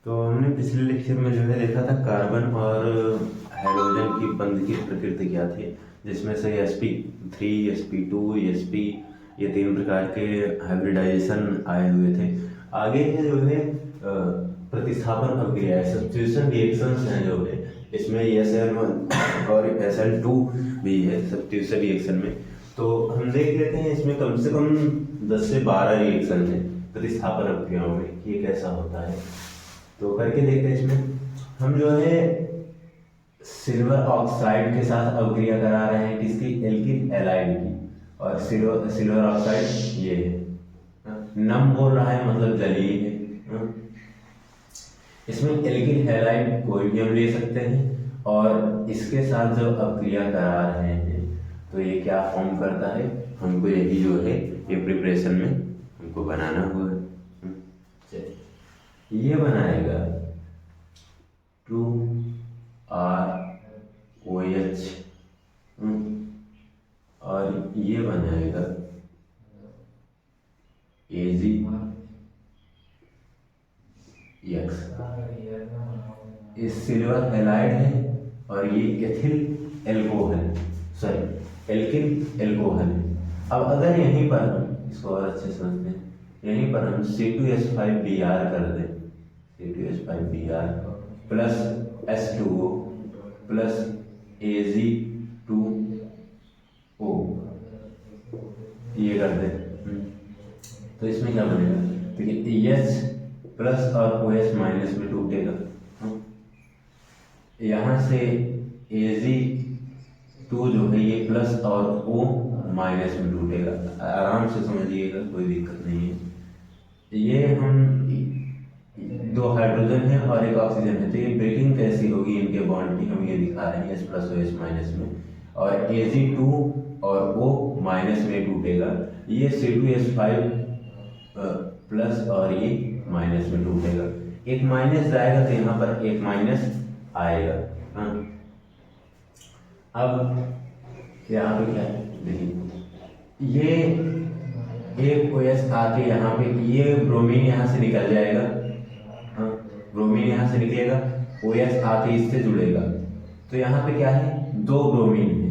तो हमने पिछले लेक्चर में जो है देखा था कार्बन और हाइड्रोजन की बंध की प्रकृति क्या थी, जिसमें से sp3 sp2 sp ये तीन प्रकार के हाइब्रिडाइजेशन आए हुए थे। आगे है जो है प्रतिस्थापन अभिक्रिया है, सब्स्टिट्यूशन रिएक्शंस हैं जो है, इसमें SN1 और SN2 भी है सब्स्टिट्यूशन रिएक्शन में। तो हम देख लेते हैं इसमें कम से कम 10 से 12 रिएक्शन है प्रतिस्थापन अभिक्रियाओं में, ये कैसा होता है तो करके देखते हैं। इसमें हम जो है सिल्वर ऑक्साइड के साथ अभिक्रिया करा रहे हैं, किसकी, एल्किल हैलाइड की, और सिल्वर ऑक्साइड ये है, नम बोल रहा है मतलब जलीय है। इसमें एल्किल हैलाइड कोई भी हम ले सकते हैं, और इसके साथ जब अभिक्रिया करा रहे हैं तो ये क्या फॉर्म करता है, हमको यही जो है ये प्रिपरेशन में हमको बनाना हुआ है। ये बनाएगा 2ROH और ये बनाएगा AgX। ये सिल्वर हैलाइड है और ये ethyl alcohol, sorry alkyl alcohol है। अब अगर यहीं पर हम इसको और अच्छे समझते हैं, यहीं पर हम C2H5Br कर दें, C2H5Br plus H2O plus Ag2O ये कर दें, तो इसमें क्या बनेगा, देखिए H प्लस और OH माइनस में टूटेगा, यहाँ से Ag2 जो है ये प्लस और O माइनस में टूटेगा। आराम से समझिएगा, कोई दिक्कत नहीं है। ये हम दो हाइड्रोजन है और एक ऑक्सीजन है, तो ये ब्रेकिंग कैसी होगी इनके बॉन्ड की, हम ये दिखा रहे हैं H प्लस OH माइनस में, और Ag2 और O माइनस में टूटेगा। ये C2H5 प्लस और ये माइनस में टूटेगा, एक माइनस जाएगा तो यहाँ पर एक माइनस आएगा। हाँ, अब यहाँ पे क्या है, देखिए ये एक OH आके यहाँ पे ये ब्रोमीन यहाँ से निकल जाएगा, हाँ ब्रोमीन यहाँ से निकलेगा, OH आके इससे जुड़ेगा, तो यहाँ पे क्या है, दो ब्रोमीन है,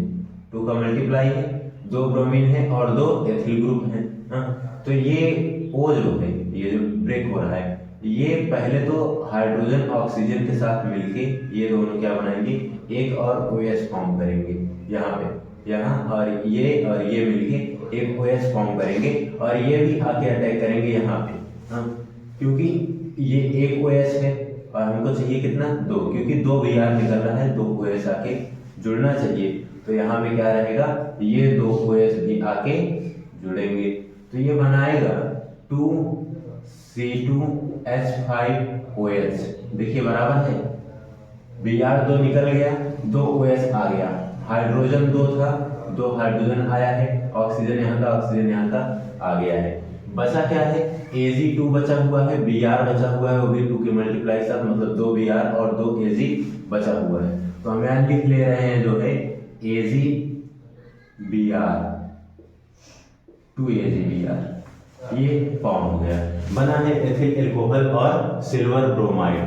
2 का मल्टीप्लाई है, 2 ब्रोमीन है और 2 एथिल ग्रुप है। हाँ, तो ये O जो है, ये जो ब्रेक हो रहा है, ये पहले तो हाइड्रोजन ऑक्सीजन के साथ मिलके ये दोनों क्या बनाएंगे, एक और OH फॉर्म करेंगे यहाँ पे, यहाँ और ये मिलके एक OH फॉर्म करेंगे, और ये भी आके अटैक करेंगे यहाँ पे। हाँ, क्योंकि ये एक OH है और हमको चाहिए कितना, 2, क्योंकि 2 Br निकल रहा है, 2 OH आके जुड़ना चाहिए, तो यहाँ पे क्या रहेगा, ये 2 OH भी आके जुड़ेंगे, तो ये बनाएगा 2C2H5OH। देखिए बराबर है, Br 2 निकल गया, 2 OH आ गया, हाइड्रोजन 2 था, 2 हाइड्रोजन आया है, ऑक्सीजन यहाँ का आ गया है, बचा क्या है, Ag2 बचा हुआ है, Br बचा हुआ है, वो भी 2 के मल्टीप्लाई साथ, मतलब 2 Br और 2 Ag बचा हुआ है, तो हम यहाँ लिख ले रहे हैं जो है AgBr, 2 AgBr, ये फॉर्म हो गया, बना है एथिल एल्कोहल और सिल्वर ब्रोमाइड।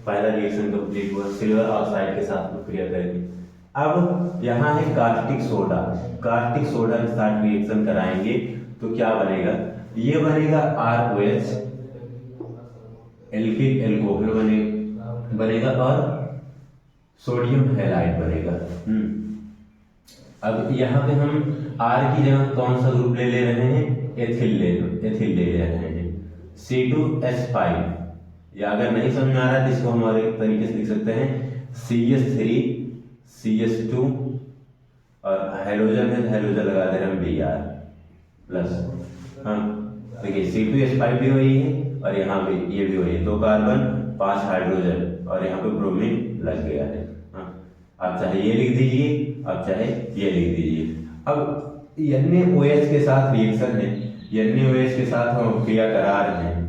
पहला रिएक्शन कंप्लीट हुआ, सिल्वर ऑक्साइड के साथ प्रक्रिया करेंगे। अब यहाँ है कास्टिक सोडा, कास्टिक सोडा के साथ रिएक्शन कराएंगे तो क्या बनेगा, ये बनेगा ROH, एल्किल एल्कोहल बनेगा और सोडियम हैलाइड बनेगा। अब यहाँ पे हम R की जगह कौन सा ग्रुप ले रहे हैं, एथिल ले रहे हैं, C2H5, या अगर नहीं समझ में आ रहा है तो इसको हम और एक तरीके से लिख सकते हैं CH3CH2 और हाइड्रोजन है, हाइड्रोजन लगा दे रहे हैं Br प्लस। हाँ देखिए C2H5 भी वही है और यहाँ पे ये भी वही है, 2 कार्बन 5 हाइड्रोजन और यहाँ पे ब्रोमीन लग गया है। हाँ, आप चाहे ये लिख दीजिए, आप चाहे ये लिख दीजिए। अब NaOH के साथ रिएक्शन है, NaOH के साथ हम अभिक्रिया करा रहे हैं,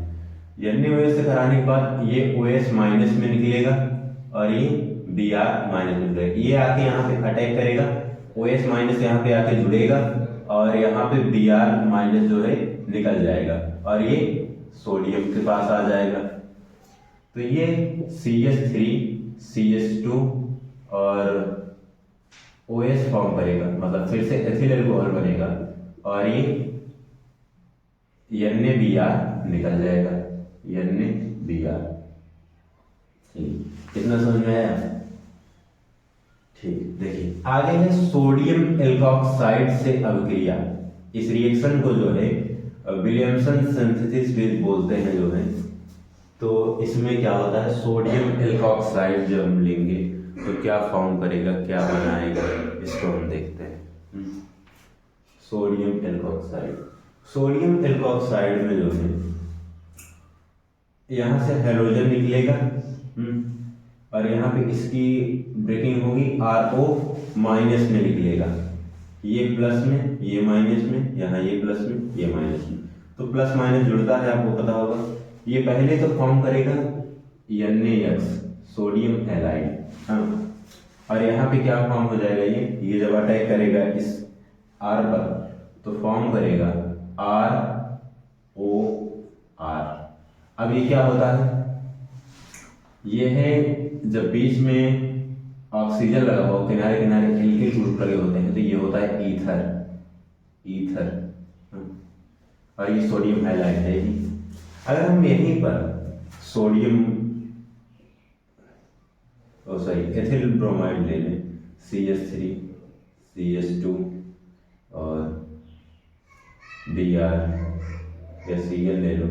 NaOH से कराने के बाद ये OH माइनस में निकलेगा और ये Br माइनस में निकलेगा, ये आके यहाँ पे अटैक करेगा, OH माइनस यहाँ पे आके जुड़ेगा और यहाँ पे Br माइनस जो है निकल जाएगा और ये सोडियम के पास आ जाएगा। तो ये CH3 CH2 और OH फॉर्म करेगा, मतलब फिर से एथिल अल्कोहल बनेगा और ये NaBr निकल जाएगा, NaBr। ठीक, इतना समझ में आया? ठीक, देखिए आगे है सोडियम एल्कोक्साइड से अभिक्रिया। इस रिएक्शन को जो है विलियमसन सिंथेसिस बेस बोलते हैं जो है। तो इसमें क्या होता है, सोडियम एल्कोक्साइड जब हम लेंगे तो क्या फॉर्म करेगा, क्या बनाएगा, इसको हम देखते हैं। सोडियम एल्कोक्साइड, सोडियम एल्कोक्साइड में जो है यहाँ से हैलोजन निकलेगा और यहाँ पे इसकी ब्रेकिंग होगी, RO माइनस में निकलेगा, ये प्लस में, ये माइनस में, यहाँ ये प्लस में, ये माइनस में। तो प्लस माइनस जुड़ता है, आपको पता होगा। ये पहले तो फॉर्म करेगा NaX, सोडियम हैलाइड, हाँ। और यहाँ पे क्या फॉर्म हो जाएगा, ये जब अटैक करेगा इस R पर तो फॉर्म करेगा ROR। अब ये क्या होता है, ये है जब बीच में ऑक्सीजन लगा हुआ, किनारे किनारे एल्किल ग्रुप लगे होते हैं, तो ये होता है ईथर, और ये सोडियम हैलाइड है। अगर हम यहीं पर एथिल ब्रोमाइड ले लें, CH3 CH2 और Br या Cl ले लो।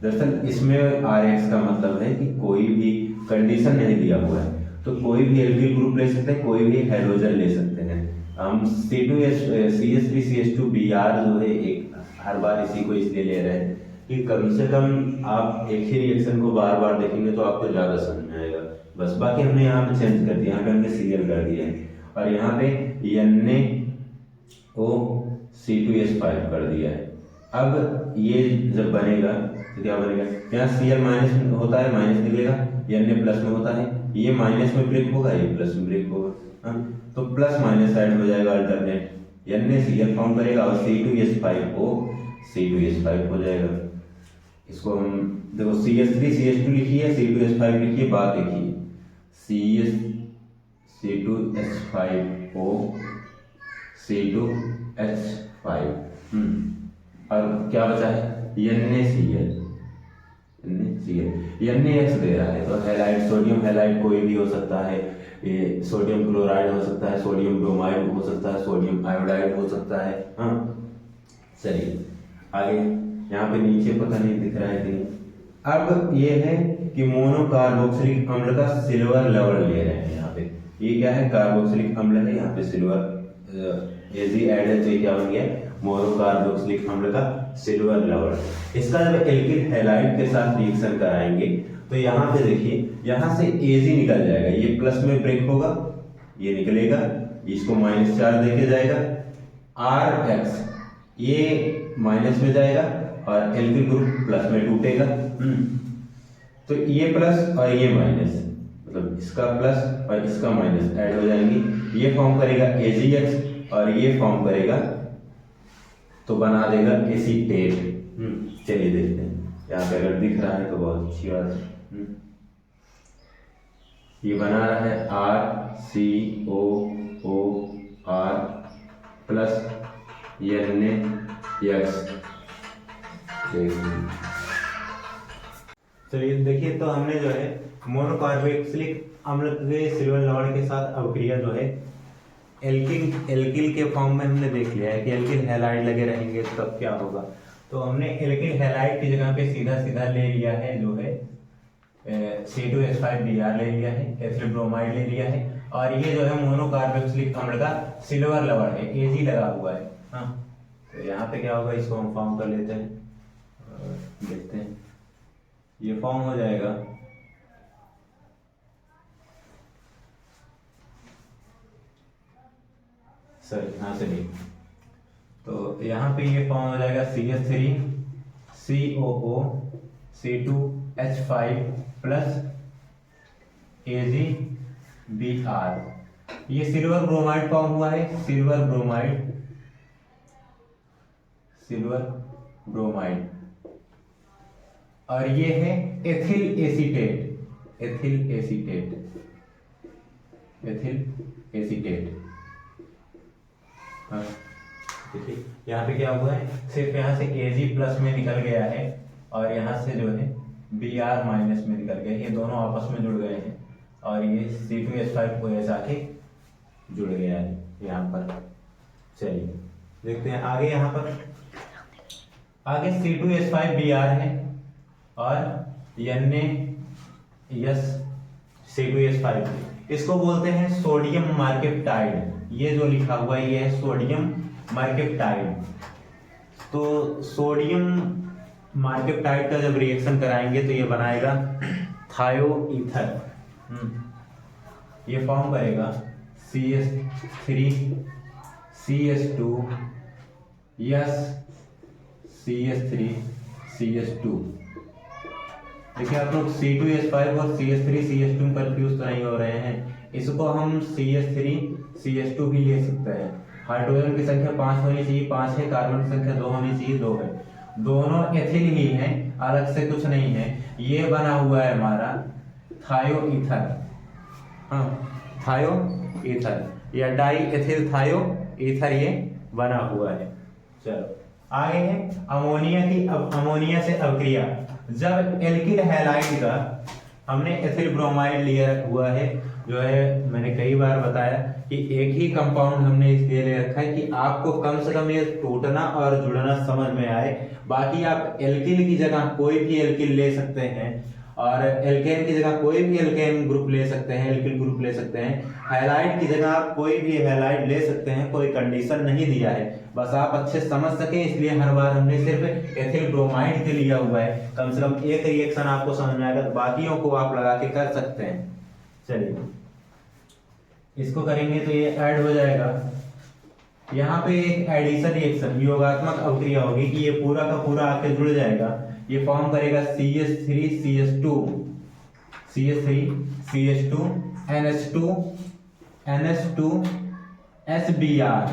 दरअसल इसमें RX का मतलब है कि कोई भी कंडीशन नहीं दिया हुआ है, तो कोई भी एल्किल ग्रुप ले सकते हैं, कोई भी हाइड्रोजन ले सकते हैं। हम CH3 CH2 Br जो है एक हर बार इसी को इसलिए ले रहे हैं कि कम से कम आप एक ही रिएक्शन को बार बार देखेंगे तो आपको ज़्यादा समझ में आएगा। बस बाकी हमने यहाँ पे चेंज कर दिया, यहाँ पे हमने Cl कर दिया है और यहाँ पे NaOC2H5 कर दिया है। अब ये जब बनेगा तो क्या बनेगा, यहाँ Cl माइनस में होता है, माइनस निकलेगा, Na प्लस में होता है, ये माइनस में ब्रेक होगा, ये प्लस में ब्रेक होगा, हाँ। तो प्लस माइनस साइड हो जाएगा अल्टरनेट, NaCl फॉर्म करेगा और C2H5O C2H5 हो जाएगा। इसको हम देखो CH3 CH2 लिखिए, C2H5 लिखिए, बात देखिए, C2H5O C2H5 और क्या बचा है, NaCl NaX दे रहा है। तो हैलाइड, सोडियम हैलाइड कोई भी हो सकता है, ये सोडियम क्लोराइड हो सकता है, सोडियम ब्रोमाइड हो सकता है, सोडियम आयोडाइड हो सकता है, हाँ। चलिए आगे, यहाँ पे नीचे पता नहीं दिख रहा है कि नहीं। अब ये है कि मोनोकार्बोक्सिलिक अम्ल का सिल्वर लेवल ले रहे हैं। यहाँ पे ये क्या है, कार्बोक्सिलिक अम्ल है, यहाँ पे सिल्वर Ag ऐड है, तो ये क्या बन गया, मोनोकार्बोक्सिलिक अम्ल का सिल्वर लेवल। इसका जब एल्किल हैलाइड के साथ रिएक्शन कराएंगे तो यहाँ पे देखिए, यहाँ से Ag निकल जाएगा, ये प्लस में ब्रेक होगा, ये निकलेगा, इसको -4 देके जाएगा, RX ये माइनस में जाएगा और एल्किल ग्रुप प्लस में टूटेगा। तो ये प्लस और ये माइनस, मतलब इसका प्लस और इसका माइनस ऐड हो जाएंगे, ये फॉर्म करेगा AgX और ये फॉर्म करेगा, तो बना देगा एसीटेट। चलिए देखते हैं, यहाँ पे अगर दिख रहा है तो बहुत अच्छी बात है। ये बना रहा है RCOOR प्लस NaX। चलिए देखिए, तो हमने जो है मोनोकार्बोक्सिलिक अम्ल के सिल्वर लवण के साथ अभिक्रिया जो है एल्किल के फॉर्म में हमने देख लिया है कि एल्किल हैलाइड लगे रहेंगे तब क्या होगा। तो हमने एल्किल हैलाइड की जगह पे सीधा सीधा ले लिया है जो है C2H5Br ले लिया है, एथिल ब्रोमाइड ले लिया है, और ये जो है मोनोकार्बोक्सिलिक अम्ल का सिल्वर लवण है, Ag लगा हुआ है, हाँ। तो यहाँ पे क्या होगा, इसको हम फॉर्म कर लेते हैं और देखते हैं, ये फॉर्म हो जाएगा यहाँ से नहीं, तो यहाँ पे ये फॉर्म हो जाएगा CH3 COO C2H5 plus AgBr। ये सिल्वर ब्रोमाइड फॉर्म हुआ है, सिल्वर ब्रोमाइड, और ये है ethyl acetate. Ethyl acetate, ethyl acetate. हाँ देखिए यहाँ पे क्या हुआ है, सिर्फ यहाँ से Ag प्लस में निकल गया है और यहाँ से जो है Br माइनस में निकल गया, ये दोनों आपस में जुड़ गए हैं और ये C2H5OH आके जुड़ गया है यहाँ पर। चलिए देखते हैं आगे, यहाँ पर आगे C2H5Br है और C2H5, इसको बोलते हैं सोडियम मर्केप्टाइड। ये जो लिखा हुआ है ये है सोडियम मर्केप्टाइड। तो सोडियम मर्केप्टाइड का जब रिएक्शन कराएंगे तो ये बनाएगा थायो ईथर, ये फॉर्म करेगा CH3 CH2 CH3 CH2। देखिए आप लोग C2H5 और CH3 CH2 में कंफ्यूज तो नहीं हो रहे हैं, इसको हम CH3 CH2 भी ले सकते हैं। हाइड्रोजन की संख्या 5 होनी चाहिए, 5 है, कार्बन की संख्या 2 होनी चाहिए, 2 है, दोनों एथिल ही हैं, अलग से कुछ नहीं है। ये बना हुआ है हमारा थायो ईथर, हाँ थायो ईथर या डाई एथिल थायो ईथर, ये बना हुआ है। चलो आगे है अमोनिया से अवक्रिया। जब एल्किल हैलाइड का हमने एथिल ब्रोमाइड लिया हुआ है, जो है मैंने कई बार बताया कि एक ही कंपाउंड हमने इसलिए ले रखा है कि आपको कम से कम ये टूटना और जुड़ना समझ में आए। बाकी आप एल्किल की जगह कोई भी एल्किल ले सकते हैं और एल्केन की जगह कोई भी एल्केन ग्रुप ले सकते हैं, एल्किल ग्रुप ले सकते हैं। हैलाइड की जगह आप कोई भी हैलाइड ले सकते हैं, कोई कंडीशन नहीं दिया है, बस आप अच्छे समझ सकें इसलिए हर बार हमने सिर्फ एथिल ब्रोमाइड के लिया हुआ है। कम से कम एक रिएक्शन आपको समझ में आएगा, बाकियों को आप लगा के कर सकते हैं। चलिए इसको करेंगे तो ये ऐड हो जाएगा। यहाँ पे एक एडिशन रिएक्शन योगात्मक अवक्रिया होगी कि ये पूरा का पूरा आके जुड़ जाएगा, ये फॉर्म करेगा CH3 CH2 NH2 SBr।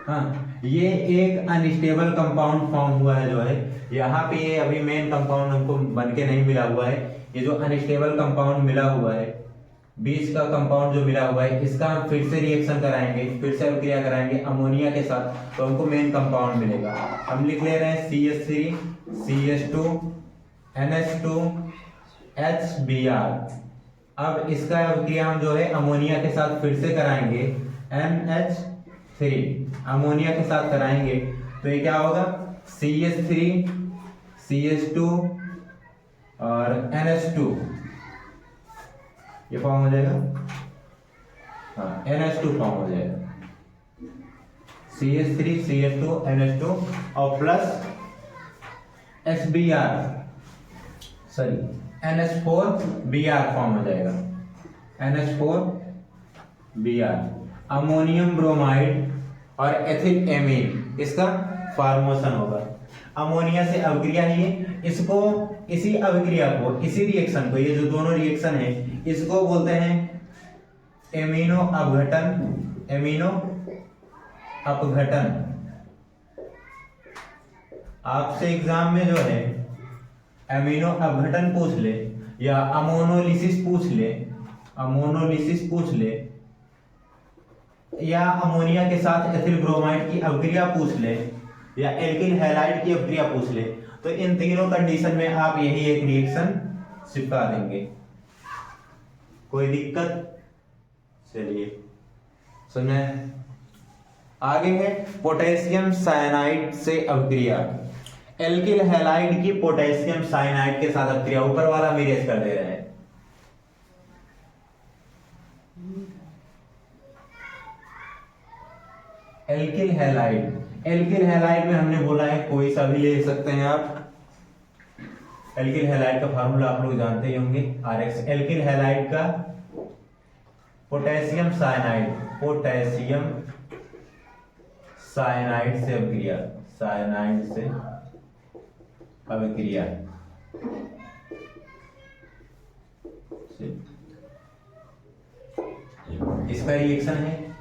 हाँ ये एक अनस्टेबल कंपाउंड फॉर्म हुआ है, जो है यहाँ पे ये अभी मेन कंपाउंड हमको बन के नहीं मिला हुआ है। ये जो अनस्टेबल कंपाउंड मिला हुआ है, बीच का कंपाउंड जो मिला हुआ है, इसका हम फिर से रिएक्शन कराएंगे, फिर से अभिक्रिया कराएंगे अमोनिया के साथ, तो हमको मेन कंपाउंड मिलेगा। हम लिख ले रहे हैं CH3 CH2 NH2 HBr। अब इसका अभिक्रिया हम जो है अमोनिया के साथ फिर से कराएंगे, NH3 अमोनिया के साथ कराएंगे, तो ये क्या होगा CH3 CH2 और NH2, ये फॉर्म हो जाएगा, हाँ NH2 फॉर्म हो जाएगा, CH3 CH2 NH2 और plus SBr, sorry NH4Br form हो जाएगा, NH4Br अमोनियम ब्रोमाइड और एथिल एमीन, इसका फॉर्मेशन होगा। अमोनिया से अभिक्रिया ही है, इसको इसी अभिक्रिया को, इसी रिएक्शन को, ये जो दोनों रिएक्शन है इसको बोलते हैं एमिनो अपघटन। एमिनो अपघटन आपसे एग्जाम में जो है एमिनो अपघटन पूछ ले या अमोनोलिसिस पूछ ले, अमोनोलिसिस पूछ ले, या अमोनिया के साथ एथिल ब्रोमाइड की अभिक्रिया पूछ ले, या एल्किल हैलाइड की अभिक्रिया पूछ ले, तो इन तीनों कंडीशन में आप यही एक रिएक्शन चिपका देंगे, कोई दिक्कत। चलिए सुने आगे है पोटेशियम साइनाइड से अभिक्रिया। एल्किल हैलाइड की पोटेशियम साइनाइड के साथ अभिक्रिया, ऊपर वाला हम इरेज कर दे रहे हैं। एल्किल हैलाइड, एल्किल हैलाइड में हमने बोला है कोई सा भी ले सकते हैं आप। एल्किल हैलाइड का फार्मूला आप लोग जानते ही होंगे, RX। एल्किल हैलाइड का पोटेशियम साइनाइड, पोटेशियम साइनाइड से अभिक्रिया, साइनाइड से अभिक्रिया, इसका रिएक्शन है।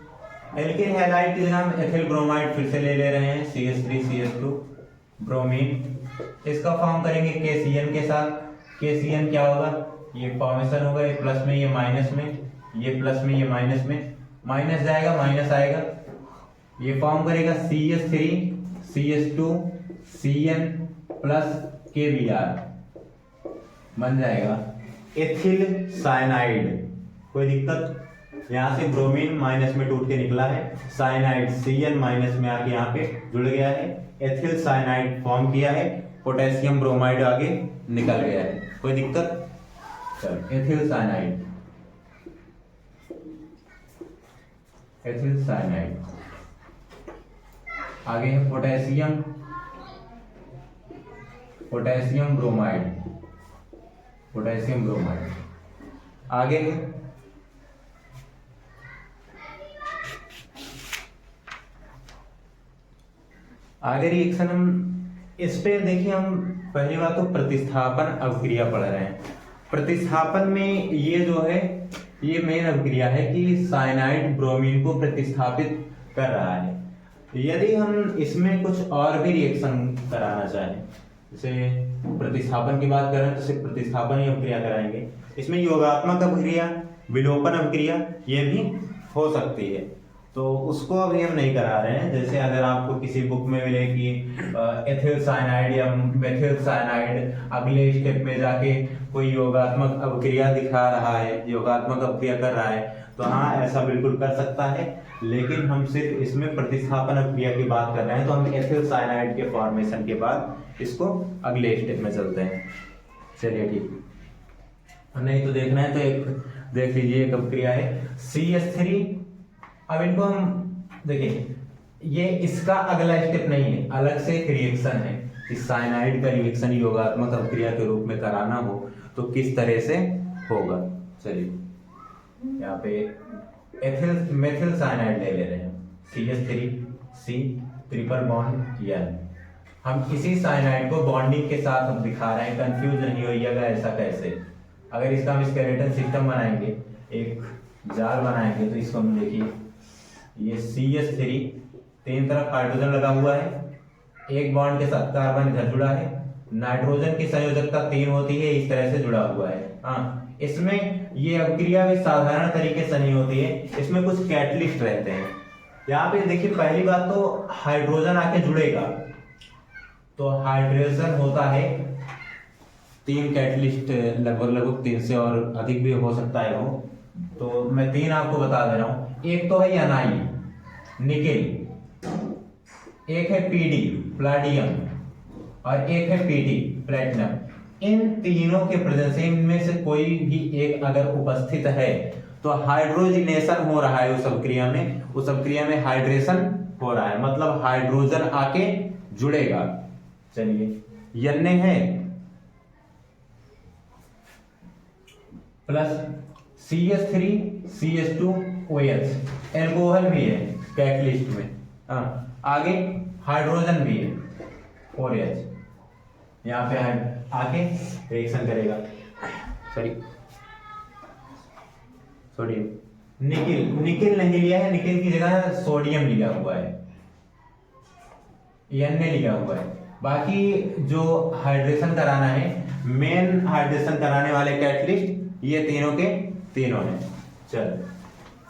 एल्किल हैलाइड की जगह हम एथिल ब्रोमाइड फिर से ले रहे हैं, CH3 CH2 ब्रोमीन, इसका फॉर्म करेंगे KCN के साथ। KCN क्या होगा, ये फॉर्मेशन होगा, ये प्लस में ये माइनस में, ये प्लस में ये माइनस में, माइनस जाएगा माइनस आएगा, ये फॉर्म करेगा CH3 CH2 Cn plus KBr बन जाएगा एथिल साइनाइड। कोई दिक्कत? यहाँ से ब्रोमीन माइनस में टूट के निकला है, साइनाइड Cn माइनस में आके यहाँ पे जुड़ गया है, एथिल साइनाइड फॉर्म किया है, पोटेशियम ब्रोमाइड आगे निकल गया है। कोई दिक्कत? चलो एथिल साइनाइड, एथिल साइनाइड। आगे है potassium, potassium bromide, potassium bromide. आगे है आगे रिएक्शन हम इस पे देखिए, हम पहली बात तो प्रतिस्थापन अभिक्रिया पढ़ रहे हैं। प्रतिस्थापन में ये जो है ये मेन अभिक्रिया है कि साइनाइड ब्रोमीन को प्रतिस्थापित कर रहा है। यदि हम इसमें कुछ और भी रिएक्शन कराना चाहें, जैसे प्रतिस्थापन की बात करें तो सिर्फ प्रतिस्थापन ही अभिक्रिया कराएंगे, इसमें योगात्मक अभिक्रिया, विलोपन अभिक्रिया ये भी हो सकती है, तो उसको अभी हम नहीं करा रहे हैं। जैसे अगर आपको किसी बुक में मिले कि एथिल साइनाइड या मेथिल साइनाइड अगले स्टेप में जाके कोई योगात्मक अभिक्रिया दिखा रहा है, योगात्मक अभिक्रिया कर रहा है, तो हाँ ऐसा बिल्कुल कर सकता है, लेकिन हम सिर्फ इसमें प्रतिस्थापन अभिक्रिया की बात कर रहे हैं, तो हम एथिल साइनाइड के फॉर्मेशन के बाद इसको अगले स्टेप में चलते हैं। चलिए ठीक, नहीं तो देखना है तो एक देख लीजिए, एक अभिक्रिया है CH3। अब इनको हम देखिए, ये इसका अगला स्टेप नहीं है, अलग से एक रिएक्शन है। इस साइनाइड का रिएक्शन योगात्मक अभिक्रिया के रूप में कराना हो तो किस तरह से होगा। चलिए यहाँ पे एथिल मेथिल साइनाइड ले ले रहे हैं, CH3C ट्रिपल बॉन्ड N। हम इसी साइनाइड को बॉन्डिंग के साथ हम दिखा रहे हैं, कंफ्यूज नहीं होइएगा ऐसा कैसे। अगर इसका हम स्केलेटन सिस्टम बनाएंगे, एक जाल बनाएंगे, तो इसको हम देखिए, ये CH3 तीन तरफ हाइड्रोजन लगा हुआ है, एक बॉन्ड के साथ कार्बन इधर जुड़ा है, नाइट्रोजन की संयोजकता 3 होती है, इस तरह से जुड़ा हुआ है। हाँ, इसमें ये अभिक्रिया भी साधारण तरीके से नहीं होती है, इसमें कुछ कैटलिस्ट रहते हैं। यहाँ पे देखिए, पहली बात तो हाइड्रोजन आके जुड़ेगा, तो हाइड्रेशन होता है, 3 कैटलिस्ट लगभग 3 से और अधिक भी हो सकता है वो, तो मैं 3 आपको बता दे रहा हूं। एक तो है एनाई निकेल, एक है PD प्लाटियम, और एक है PT प्लेटिनम। इन तीनों के प्रेजेंस, इनमें से कोई भी एक अगर उपस्थित है तो हाइड्रोजिनेशन हो रहा है उस अभिक्रिया में, उस अभिक्रिया में हाइड्रेशन हो रहा है, मतलब हाइड्रोजन आके जुड़ेगा। चलिए Na है plus CH3 CH2 OH, alcohol भी है कैटलिस्ट में। आगे हाइड्रोजन भी है 4H, यहाँ पे आके रिएक्शन करेगा। सॉरी सोडियम, निकिल नहीं लिया है, निकिल की जगह सोडियम लिया हुआ है, Na लिया हुआ है। बाकी जो हाइड्रेशन कराना है, मेन हाइड्रेशन कराने वाले कैटलिस्ट ये तीनों के तीनों हैं। चल,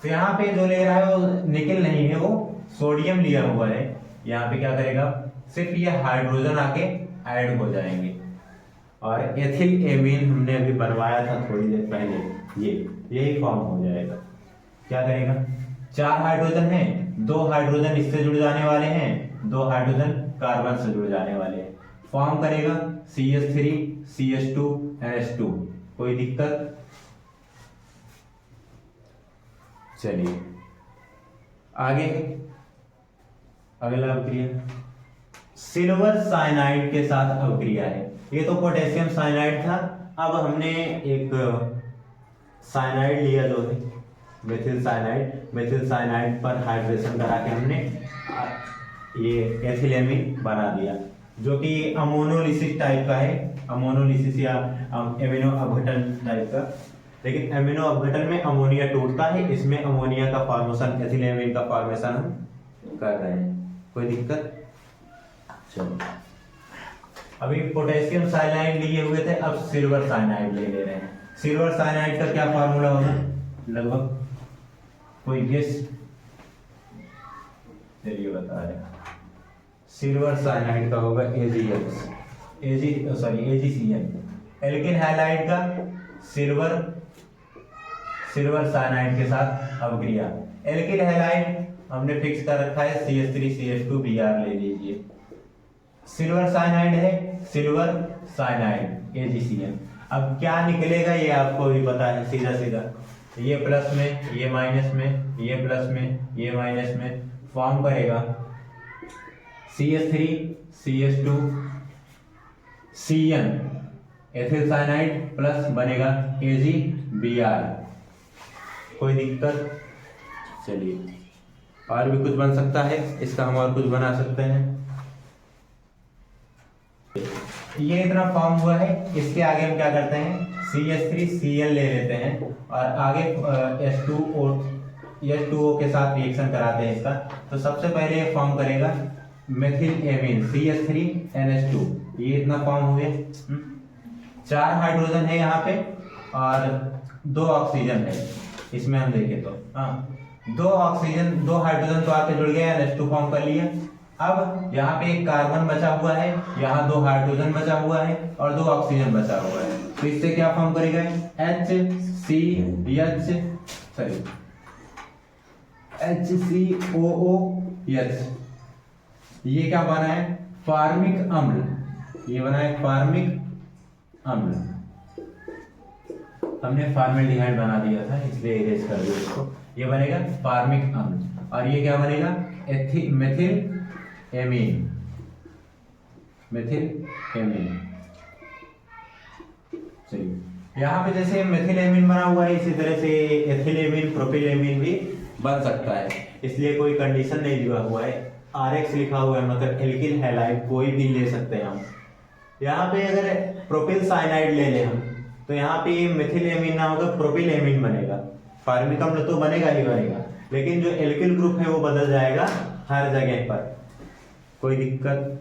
तो यहाँ पे जो ले रहा है वो निकिल नहीं है, वो सोडियम लिया हुआ है। यहाँ पे क्या करेगा, सिर्फ ये हाइड्रोजन आके ऐड हो जाएंगे, और एथिल एमीन हमने अभी बनवाया था थोड़ी देर पहले, यही फॉर्म हो जाएगा। क्या करेगा, 4 हाइड्रोजन है, 2 हाइड्रोजन इससे जुड़ जाने वाले हैं, 2 हाइड्रोजन कार्बन से जुड़ जाने वाले हैं, फॉर्म करेगा CH3 CH2 NH2। कोई दिक्कत? चलिए आगे अगला अभिक्रिया सिल्वर साइनाइड के साथ अभिक्रिया है। ये तो पोटेशियम साइनाइड था, अब हमने एक साइनाइड लिया जो है मेथिल साइनाइड पर हाइड्रेशन करा के हमने ये एथिलेमीन बना दिया, जो कि अमोनोलिसिस टाइप का है, अमोनोलिसिस या एमिनो अपघटन टाइप का। लेकिन एमिनो अपघटन में अमोनिया टूटता है, इसमें अमोनिया का फॉर्मेशन, एथिलेमीन का फॉर्मेशन हम कर रहे हैं। कोई दिक्कत? चलो अभी पोटेशियम साइनाइड लिए हुए थे, अब सिल्वर साइनाइड ले रहे हैं। सिल्वर साइनाइड का क्या फार्मूला होगा लगभग, कोई गेस? चलिए बता रहे हैं। सिल्वर साइनाइड का होगा AgCN। एल्किल हैलाइड का सिल्वर साइनाइड के साथ अभिक्रिया। एल्किल हैलाइड हमने फिक्स कर रखा है CH3CH2Br ले लीजिए। सिल्वर साइनाइड है, सिल्वर साइनाइड AgCN। अब क्या निकलेगा ये आपको भी पता है, सीधा सीधा ये प्लस में, ये माइनस में, ये प्लस में, ये माइनस में फॉर्म करेगा CH3CH2CN एथिल साइनाइड प्लस बनेगा AgBr। कोई दिक्कत? चलिए और भी कुछ बन सकता है इसका, हम और कुछ बना सकते हैं। ये इतना फॉर्म हुआ है, इसके आगे हम क्या करते हैं, CH3Cl ले लेते हैं और आगे H2O के साथ रिएक्शन कराते हैं इसका। तो सबसे पहले ये फॉर्म करेगा मेथिल एमीन CH3NH2। ये इतना फॉर्म हुए, 4 हाइड्रोजन है यहाँ पे और 2 ऑक्सीजन है इसमें। हम देखें तो हाँ, 2 हाइड्रोजन तो आके जुड़ गया, NH2 फॉर्म कर लिया। अब यहाँ पे एक कार्बन बचा हुआ है, यहाँ 2 हाइड्रोजन बचा हुआ है और 2 ऑक्सीजन बचा हुआ है। तो इससे क्या फॉर्म करेगा, HCOOH। ये क्या बना है, फार्मिक अम्ल। ये बना है फार्मिक अम्ल। हमने फार्मेल्डिहाइड बना दिया था इसलिए इरेज कर दिया इसको। ये बनेगा फार्मिक अम्ल और ये क्या बनेगा, मेथिल एमीन। चलिए यहाँ पे जैसे मेथिल एमीन बना हुआ है, इसी तरह से एथिल एमीन, प्रोपिल एमीन भी बन सकता है। इसलिए कोई कंडीशन नहीं दिया हुआ है, RX लिखा हुआ है, मतलब एल्किल हैलाइड कोई भी ले सकते हैं हम। यहाँ पे अगर प्रोपिल साइनाइड ले लें हम, तो यहाँ पे मेथिल एमीन ना होगा, प्रोपिल एमीन बनेगा। फार्मिक अम्ल तो बनेगा ही बनेगा, लेकिन जो एल्किल ग्रुप है वो बदल जाएगा हर जगह पर। कोई दिक्कत?